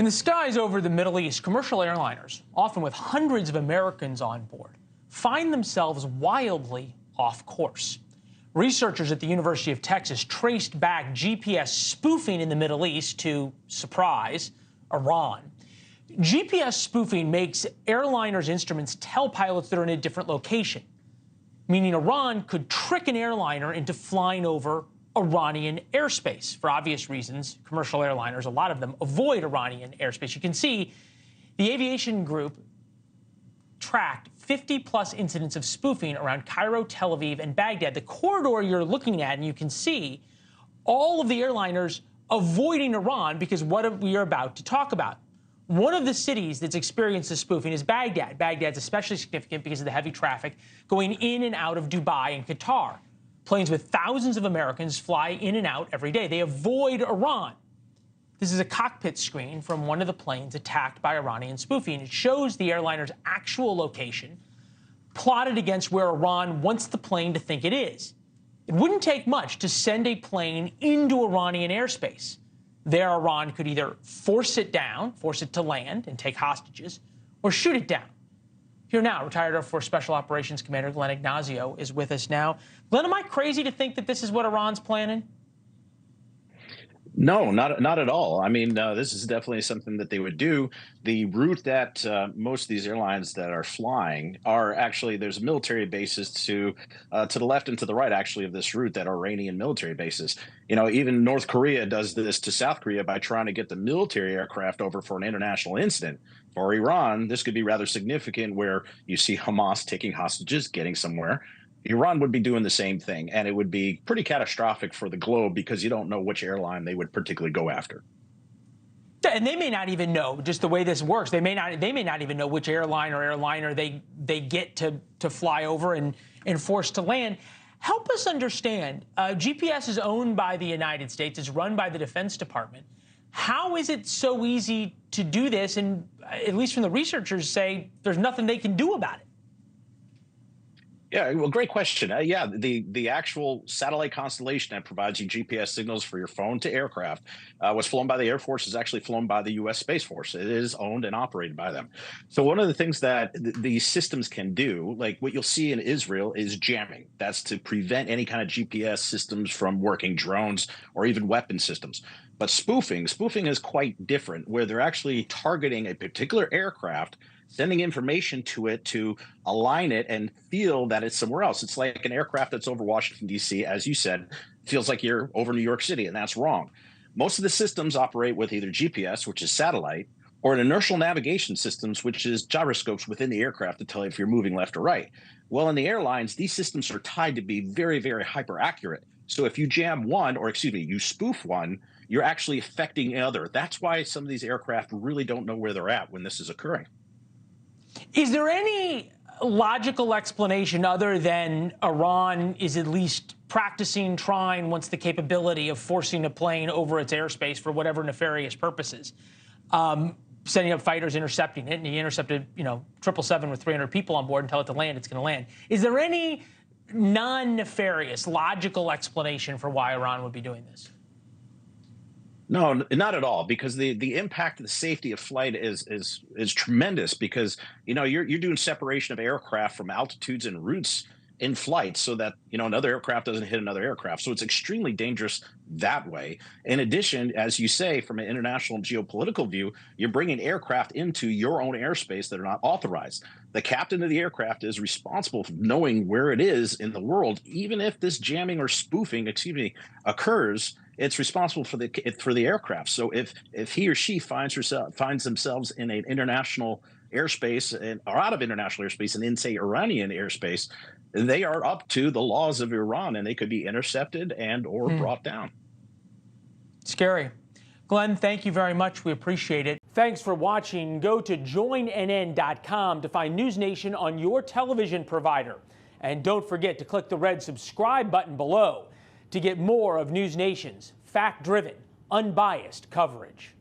In the skies over the Middle East, commercial airliners, often with hundreds of Americans on board, find themselves wildly off course. Researchers at the University of Texas traced back GPS spoofing in the Middle East to, surprise, Iran. GPS spoofing makes airliners' instruments tell pilots they're in a different location, meaning Iran could trick an airliner into flying over Iranian airspace. For obvious reasons, commercial airliners, a lot of them, avoid Iranian airspace. You can see the aviation group tracked 50-plus incidents of spoofing around Cairo, Tel Aviv, and Baghdad. The corridor you're looking at, and you can see all of the airliners avoiding Iran because what we are about to talk about. One of the cities that's experienced the spoofing is Baghdad. Baghdad's especially significant because of the heavy traffic going in and out of Dubai and Qatar. Planes with thousands of Americans fly in and out every day. They avoid Iran. This is a cockpit screen from one of the planes attacked by Iranian spoofing. It shows the airliner's actual location plotted against where Iran wants the plane to think it is. It wouldn't take much to send a plane into Iranian airspace. There, Iran could either force it down, force it to land and take hostages, or shoot it down. Here now, retired Air Force Special Operations Commander Glenn Ignazio is with us now. Glenn, am I crazy to think that this is what Iran's planning? No, not at all. I mean, this is definitely something that they would do. The route that most of these airlines that are flying are actually, there's military bases to the left and to the right, actually, of this route that are Iranian military bases. You know, even North Korea does this to South Korea by trying to get the military aircraft over for an international incident. For Iran, this could be rather significant where you see Hamas taking hostages, getting somewhere. Iran would be doing the same thing, and it would be pretty catastrophic for the globe because you don't know which airline they would particularly go after. And they may not even know, just the way this works. They may not even know which airline or airliner they get to fly over and force to land. Help us understand. GPS is owned by the United States. It's run by the Defense Department. How is it so easy to do this? And at least from the researchers say there's nothing they can do about it. Yeah, well, great question. Yeah, the actual satellite constellation that provides you GPS signals for your phone to aircraft was flown by the Air Force, is actually flown by the U.S. Space Force. It is owned and operated by them. So one of the things that these systems can do, like what you'll see in Israel, is jamming. That's to prevent any kind of GPS systems from working, drones or even weapon systems. But spoofing is quite different, where they're actually targeting a particular aircraft, sending information to it to align it and feel that it's somewhere else. It's like an aircraft that's over Washington, D.C., as you said, feels like you're over New York City, and that's wrong. Most of the systems operate with either GPS, which is satellite, or an inertial navigation systems, which is gyroscopes within the aircraft to tell you if you're moving left or right. Well, in the airlines, these systems are tied to be very, very hyper accurate. So if you jam one, or excuse me, you spoof one, you're actually affecting the other. That's why some of these aircraft really don't know where they're at when this is occurring. Is there any logical explanation other than Iran is at least practicing, trying, wants the capability of forcing a plane over its airspace for whatever nefarious purposes, sending up fighters, intercepting it, and he intercepted, 777 with 300 people on board and tell it to land, it's going to land. Is there any non-nefarious, logical explanation for why Iran would be doing this? No, not at all, because the impact of the safety of flight is tremendous, because you're doing separation of aircraft from altitudes and routes in flight so that another aircraft doesn't hit another aircraft. So it's extremely dangerous that way. In addition, as you say, from an international geopolitical view, you're bringing aircraft into your own airspace that are not authorized. The captain of the aircraft is responsible for knowing where it is in the world. Even if this jamming or spoofing, occurs, it's responsible for the aircraft. So if he or she finds themselves in an international airspace or out of international airspace and in, say, Iranian airspace, they are up to the laws of Iran, and they could be intercepted and or brought down. Scary. Glenn, thank you very much. We appreciate it. Thanks for watching. Go to joinnn.com to find NewsNation on your television provider. And don't forget to click the red subscribe button below to get more of NewsNation's fact-driven, unbiased coverage.